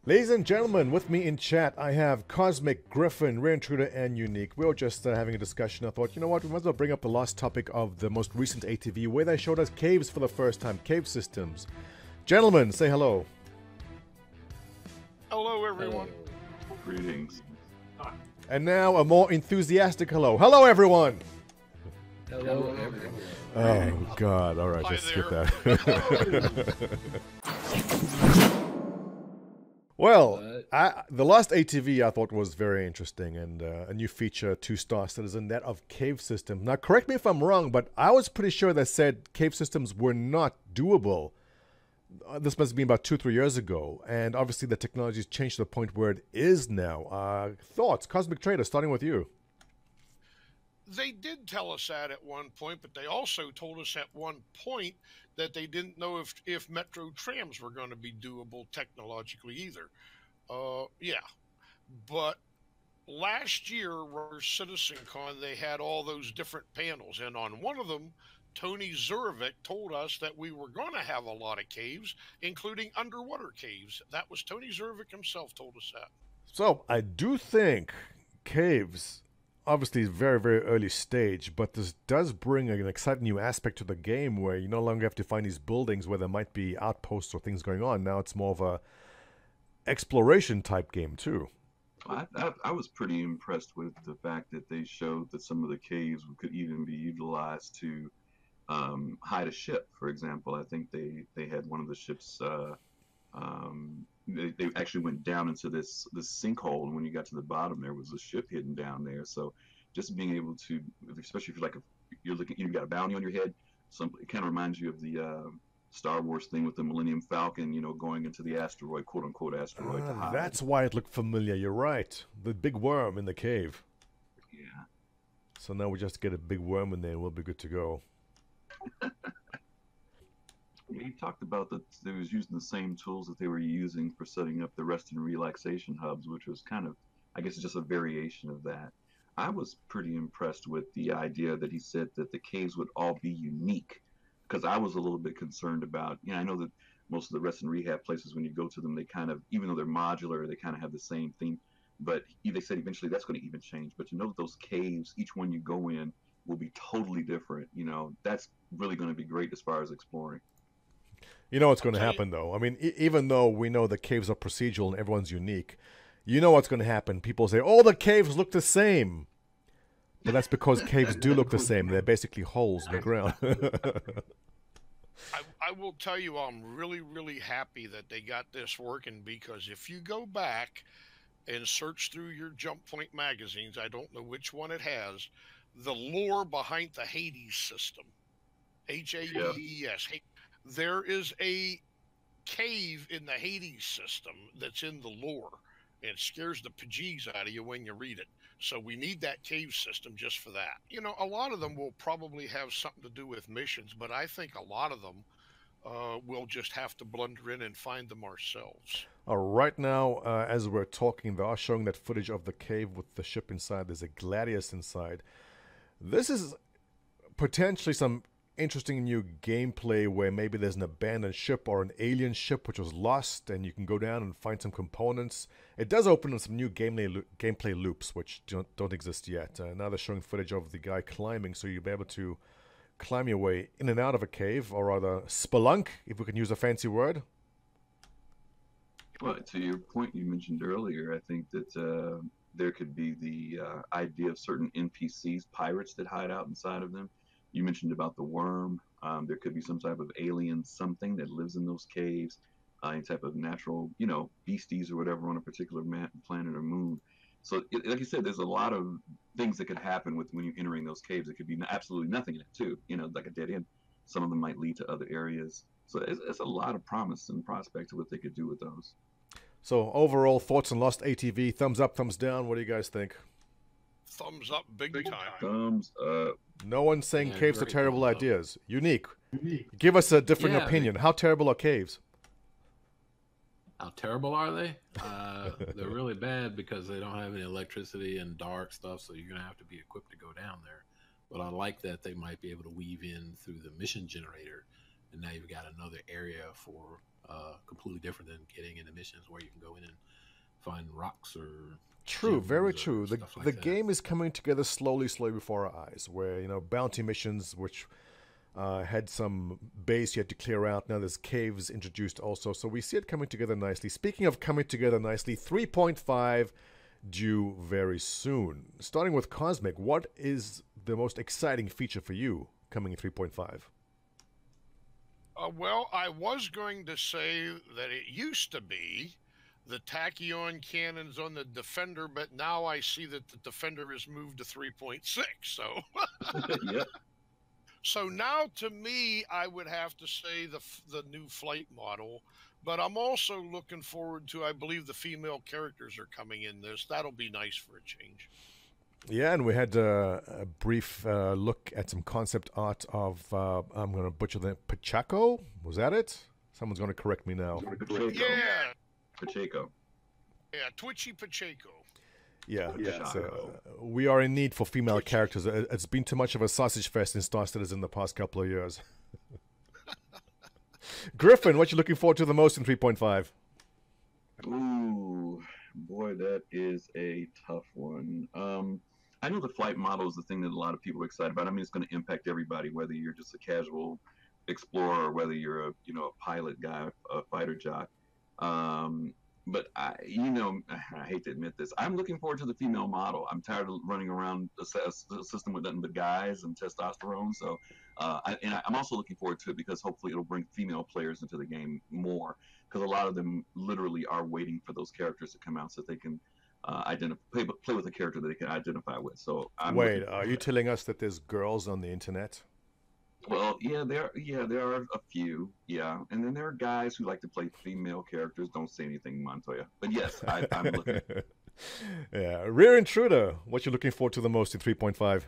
Ladies and gentlemen, with me in chat, I have Cosmic, Griffin, Rare Intruder, and Unique. We were just having a discussion. I thought, you know what, we might as well bring up the last topic of the most recent ATV, where they showed us caves for the first time, cave systems. Gentlemen, say hello. Hello, everyone. Hello. Greetings. And now a more enthusiastic hello. Hello, everyone! Hello, everyone. Oh, God. All right, Hi just skip there. that. Well, the last ATV I thought was very interesting, and a new feature, 2-star citizen, that of cave systems. Now, correct me if I'm wrong, but I was pretty sure they said cave systems were not doable. This must have been about 2-3 years ago, and obviously the technology's changed to the point where it is now. Thoughts, Cosmic Trader, starting with you. They did tell us that at one point, but they also told us at one point that they didn't know if metro trams were going to be doable technologically either. Yeah, but last year, our CitizenCon, they had all those different panels, and on one of them, Tony Zurovic told us that we were going to have a lot of caves, including underwater caves. That was Tony Zurovic himself told us that. So, I do think caves, obviously very, very early stage, but this does bring an exciting new aspect to the game where you no longer have to find these buildings where there might be outposts or things going on. Now it's more of a exploration type game too. I was pretty impressed with the fact that they showed that some of the caves could even be utilized to hide a ship. For example, I think they had one of the ships. They actually went down into this sinkhole, and when you got to the bottom, there was a ship hidden down there. So just being able to, especially if you're like you're looking, you've got a bounty on your head. It kind of reminds you of the Star Wars thing with the Millennium Falcon, going into the asteroid, quote unquote asteroid, to hide. That's why it looked familiar. You're right. The big worm in the cave. Yeah. So now we just get a big worm in there and we'll be good to go. He talked about that they was using the same tools that they were using for setting up the rest and relaxation hubs, which was kind of, I guess, just a variation of that. I was pretty impressed with the idea that he said that the caves would all be unique, because I was a little bit concerned about, I know that most of the rest and rehab places, when you go to them, they kind of, even though they're modular, they kind of have the same theme. But they said eventually that's going to even change. But that those caves, each one you go in, will be totally different. That's really going to be great as far as exploring. You know what's I'll going to tell you, happen, though. I mean, even though we know the caves are procedural and everyone's unique, you know what's going to happen. People say, "Oh, the caves look the same," but that's because caves do look the same. They're basically holes in the ground. I will tell you, I'm really, really happy that they got this working because if you go back and search through your Jump Point magazines, I don't know which one it has, the lore behind the Hades system, Yeah. Hades. There is a cave in the Hades system that's in the lore. And it scares the bejeez out of you when you read it. So we need that cave system just for that. A lot of them will probably have something to do with missions, but I think a lot of them we'll just have to blunder in and find them ourselves. Right now, as we're talking, they are showing that footage of the cave with the ship inside. There's a Gladius inside. This is potentially some interesting new gameplay where maybe there's an abandoned ship or an alien ship which was lost and you can go down and find some components. It does open up some new gameplay loops which don't exist yet. Now they're showing footage of the guy climbing, so you'll be able to climb your way in and out of a cave, or rather spelunk, if we can use a fancy word. Well, to your point you mentioned earlier, I think that there could be the idea of certain NPCs, pirates that hide out inside of them. You mentioned about the worm. There could be some type of alien something that lives in those caves, any type of natural, beasties or whatever on a particular planet or moon. So, like you said, there's a lot of things that could happen with when you're entering those caves. It could be absolutely nothing in it too, like a dead end. Some of them might lead to other areas. So it's a lot of promise and prospect to what they could do with those. So overall thoughts on Lost ATV, thumbs up, thumbs down, what do you guys think? Thumbs up, big time. Thumbs up. No one's saying Yeah, caves are great terrible thumbs up. ideas. Unique. Give us a different Yeah, opinion. How terrible are caves? How terrible are they? They're really bad because they don't have any electricity and dark stuff, so you're gonna have to be equipped to go down there. But I like that they might be able to weave in through the mission generator, and now you've got another area for completely different than getting into missions where you can go in and find rocks or True, very gems or true. The stuff like the that. game is coming together slowly, slowly before our eyes. Where bounty missions, which had some base you had to clear out. Now there's caves introduced also, so we see it coming together nicely. Speaking of coming together nicely, 3.5 due very soon. Starting with Cosmic, what is the most exciting feature for you coming in 3.5? Well, I was going to say that it used to be the tachyon cannons on the Defender, but now I see that the Defender has moved to 3.6. So, Yep. so now to me, I would have to say the new flight model. But I'm also looking forward to, I believe the female characters are coming in this. That'll be nice for a change. Yeah, and we had a brief look at some concept art of, I'm going to butcher the Pacheco. Was that it? Someone's going to correct me now. Pacheco. Yeah, Pacheco. yeah, Twitchy Pacheco. Yeah, Yeah. so, we are in need for female Twitchy. characters. It's been too much of a sausage fest in Star Citizen in the past couple of years. Griffin, what you looking forward to the most in 3.5? Ooh, boy, that is a tough one. I know the flight model is the thing that a lot of people are excited about. I mean, it's going to impact everybody, whether you're just a casual explorer or whether you're a pilot guy, a fighter jock. But I hate to admit this. I'm looking forward to the female model. I'm tired of running around a system with nothing but guys and testosterone. So, I'm also looking forward to it because hopefully it'll bring female players into the game more. Because a lot of them literally are waiting for those characters to come out so that they can play with a character that they can identify with. So Wait, are you telling us that there's girls on the internet? Well, there are a few, yeah, and then there are guys who like to play female characters. Don't say anything, Montoya. But yes, I'm looking. Yeah, Rear Intruder. What you looking forward to the most in 3.5?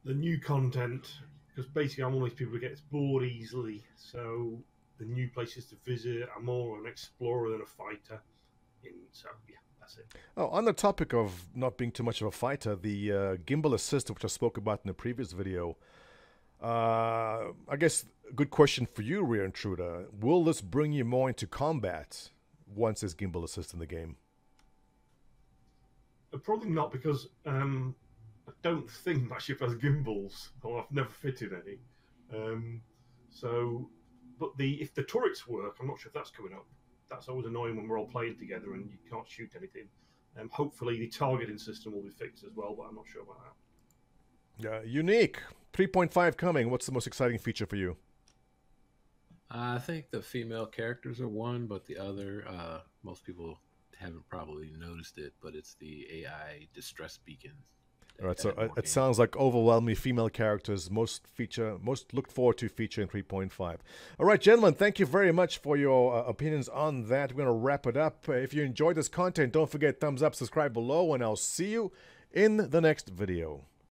The new content, because basically I'm one of those people who gets bored easily. So the new places to visit. I'm more an explorer than a fighter. So yeah, that's it. Oh, on the topic of not being too much of a fighter, the gimbal assist, which I spoke about in the previous video. I guess a good question for you, Rear Intruder. Will this bring you more into combat once there's gimbal assist in the game? Probably not, because I don't think my ship has gimbals, or I've never fitted any. But if the turrets work, I'm not sure if that's coming up. That's always annoying when we're all playing together and you can't shoot anything. Hopefully the targeting system will be fixed as well, but I'm not sure about that. Unique. 3.5 coming. What's the most exciting feature for you? I think the female characters are one, but the other, most people haven't probably noticed it, but it's the AI distress beacons. All right, so it sounds like overwhelmingly female characters, most looked forward to feature in 3.5. All right, gentlemen, thank you very much for your opinions on that. We're going to wrap it up. If you enjoyed this content, don't forget thumbs up, subscribe below, and I'll see you in the next video.